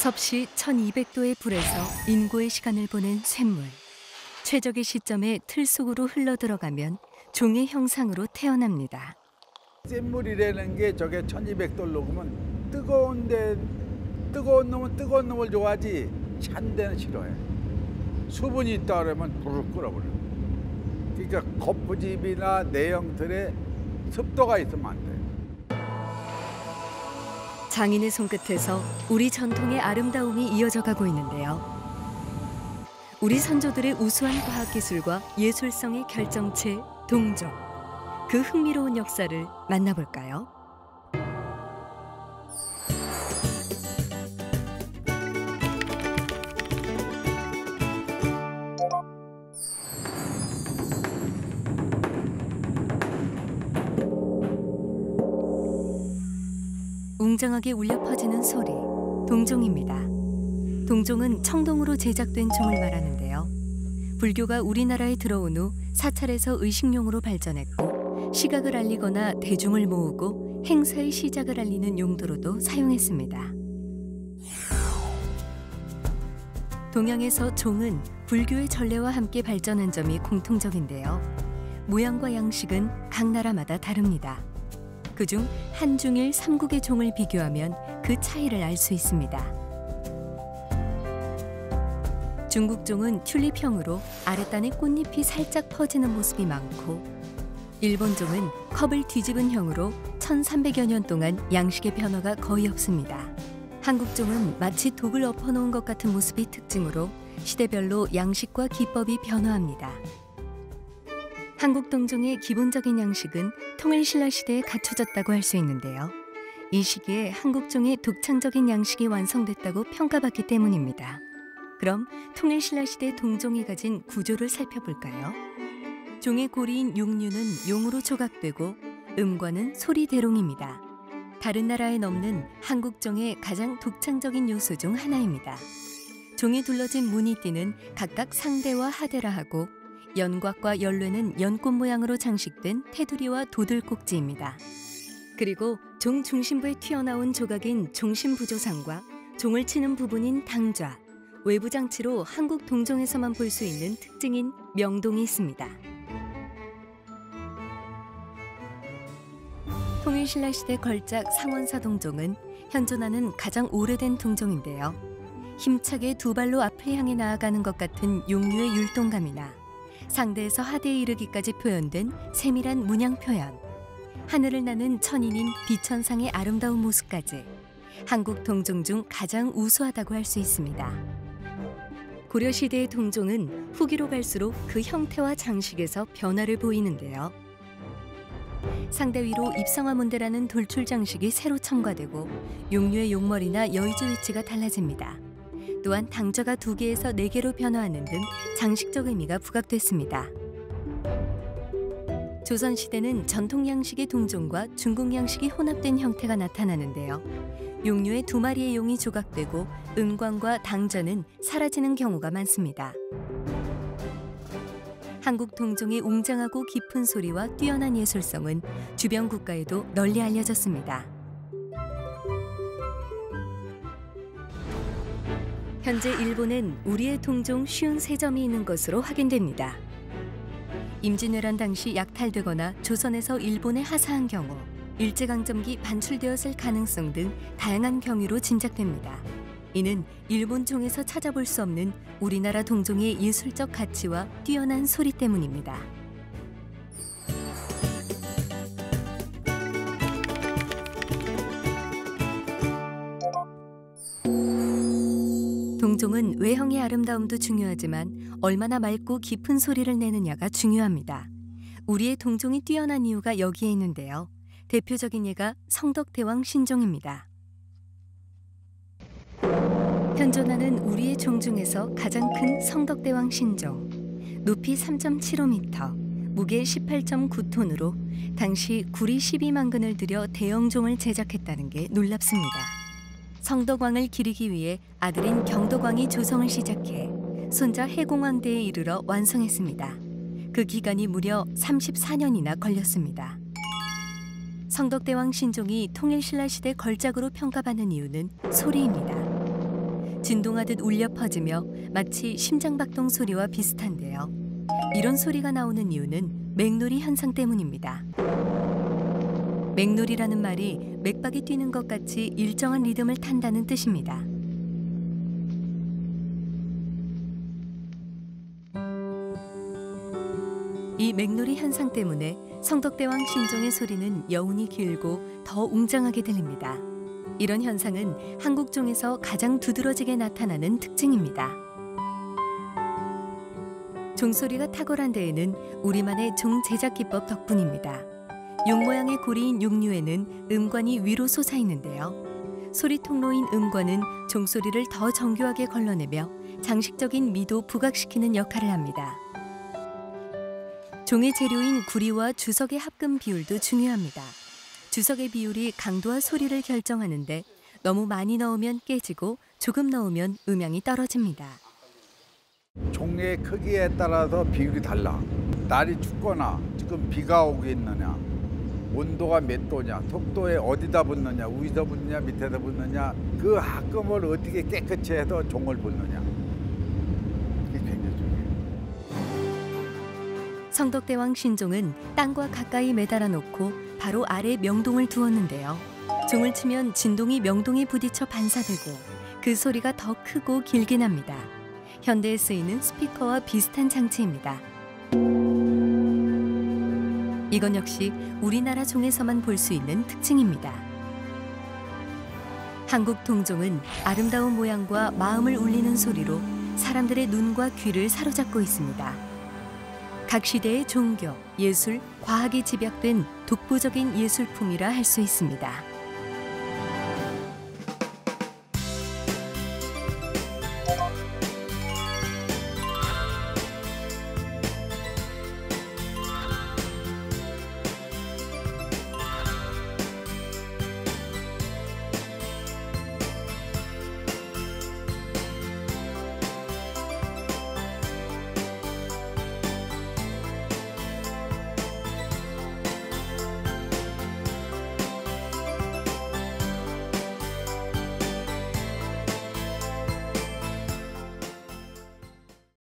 섭씨 1200도의 불에서 인고의 시간을 보낸 쇳물. 최적의 시점에 틀 속으로 흘러들어가면 종의 형상으로 태어납니다. 쇳물이라는 게 저게 1200도를 녹으면 뜨거운 놈을 좋아하지 찬 데는 싫어해. 수분이 있다 그러면 불을 끓어버려. 그러니까 거푸집이나 내형틀에 습도가 있으면 안 돼. 장인의 손끝에서 우리 전통의 아름다움이 이어져 가고 있는데요. 우리 선조들의 우수한 과학기술과 예술성의 결정체 동종. 그 흥미로운 역사를 만나볼까요? 웅장하게 울려 퍼지는 소리, 동종입니다. 동종은 청동으로 제작된 종을 말하는데요. 불교가 우리나라에 들어온 후 사찰에서 의식용으로 발전했고 시각을 알리거나 대중을 모으고 행사의 시작을 알리는 용도로도 사용했습니다. 동양에서 종은 불교의 전례와 함께 발전한 점이 공통적인데요. 모양과 양식은 각 나라마다 다릅니다. 그중 한중일 삼국의 종을 비교하면 그 차이를 알 수 있습니다. 중국 종은 튤립형으로 아랫단에 꽃잎이 살짝 퍼지는 모습이 많고, 일본 종은 컵을 뒤집은 형으로 1300여 년 동안 양식의 변화가 거의 없습니다. 한국 종은 마치 독을 엎어놓은 것 같은 모습이 특징으로 시대별로 양식과 기법이 변화합니다. 한국 동종의 기본적인 양식은 통일신라 시대에 갖춰졌다고 할 수 있는데요. 이 시기에 한국종의 독창적인 양식이 완성됐다고 평가받기 때문입니다. 그럼 통일신라 시대 동종이 가진 구조를 살펴볼까요? 종의 고리인 용류는 용으로 조각되고 음과는 소리대롱입니다. 다른 나라엔 없는 한국종의 가장 독창적인 요소 중 하나입니다. 종이 둘러진 무늬띠는 각각 상대와 하대라 하고 연곽과 연례는 연꽃 모양으로 장식된 테두리와 도들꼭지입니다. 그리고 종 중심부에 튀어나온 조각인 종심부조상과 종을 치는 부분인 당좌, 외부 장치로 한국 동종에서만 볼 수 있는 특징인 명동이 있습니다. 통일신라 시대 걸작 상원사 동종은 현존하는 가장 오래된 동종인데요. 힘차게 두 발로 앞을 향해 나아가는 것 같은 용류의 율동감이나 상대에서 하대에 이르기까지 표현된 세밀한 문양 표현, 하늘을 나는 천인인 비천상의 아름다운 모습까지 한국 동종 중 가장 우수하다고 할 수 있습니다. 고려시대의 동종은 후기로 갈수록 그 형태와 장식에서 변화를 보이는데요. 상대 위로 입성화문대라는 돌출 장식이 새로 첨가되고 용류의 용머리나 여의조 위치가 달라집니다. 또한 당좌가 2개에서 4개로 변화하는 등 장식적 의미가 부각됐습니다. 조선시대는 전통 양식의 동종과 중국 양식이 혼합된 형태가 나타나는데요. 용류의 2마리의 용이 조각되고 은광과 당좌는 사라지는 경우가 많습니다. 한국 동종의 웅장하고 깊은 소리와 뛰어난 예술성은 주변 국가에도 널리 알려졌습니다. 현재 일본엔 우리의 동종 53점이 있는 것으로 확인됩니다. 임진왜란 당시 약탈되거나 조선에서 일본에 하사한 경우 일제강점기 반출되었을 가능성 등 다양한 경위로 짐작됩니다. 이는 일본 종에서 찾아볼 수 없는 우리나라 동종의 예술적 가치와 뛰어난 소리 때문입니다. 동종은 외형의 아름다움도 중요하지만 얼마나 맑고 깊은 소리를 내느냐가 중요합니다. 우리의 동종이 뛰어난 이유가 여기에 있는데요. 대표적인 예가 성덕대왕 신종입니다. 현존하는 우리의 종 중에서 가장 큰 성덕대왕 신종. 높이 3.75m, 무게 18.9톤으로 당시 구리 12만 근을 들여 대형종을 제작했다는 게 놀랍습니다. 성덕왕을 기리기 위해 아들인 경덕왕이 조성을 시작해 손자 해공왕대에 이르러 완성했습니다. 그 기간이 무려 34년이나 걸렸습니다. 성덕대왕 신종이 통일신라 시대 걸작으로 평가받는 이유는 소리입니다. 진동하듯 울려 퍼지며 마치 심장박동 소리와 비슷한데요. 이런 소리가 나오는 이유는 맥놀이 현상 때문입니다. 맥놀이라는 말이 맥박이 뛰는 것 같이 일정한 리듬을 탄다는 뜻입니다. 이 맥놀이 현상 때문에 성덕대왕 신종의 소리는 여운이 길고 더 웅장하게 들립니다. 이런 현상은 한국종에서 가장 두드러지게 나타나는 특징입니다. 종소리가 탁월한 데에는 우리만의 종 제작 기법 덕분입니다. 용 모양의 고리인 용류에는 음관이 위로 솟아 있는데요. 소리 통로인 음관은 종소리를 더 정교하게 걸러내며 장식적인 미도 부각시키는 역할을 합니다. 종의 재료인 구리와 주석의 합금 비율도 중요합니다. 주석의 비율이 강도와 소리를 결정하는데 너무 많이 넣으면 깨지고 조금 넣으면 음향이 떨어집니다. 종의 크기에 따라서 비율이 달라. 날이 춥거나 지금 비가 오고 있느냐, 온도가 몇 도냐, 속도에 어디다 붙느냐, 위에다 붙느냐, 밑에다 붙느냐, 그 합금을 어떻게 깨끗이 해서 종을 붙느냐. 그게 굉장히 중요해요. 성덕대왕 신종은 땅과 가까이 매달아 놓고 바로 아래 명동을 두었는데요. 종을 치면 진동이 명동에 부딪혀 반사되고 그 소리가 더 크고 길게 납니다. 현대에 쓰이는 스피커와 비슷한 장치입니다. 이건 역시 우리나라 종에서만 볼 수 있는 특징입니다. 한국 동종은 아름다운 모양과 마음을 울리는 소리로 사람들의 눈과 귀를 사로잡고 있습니다. 각 시대의 종교, 예술, 과학이 집약된 독보적인 예술품이라 할 수 있습니다.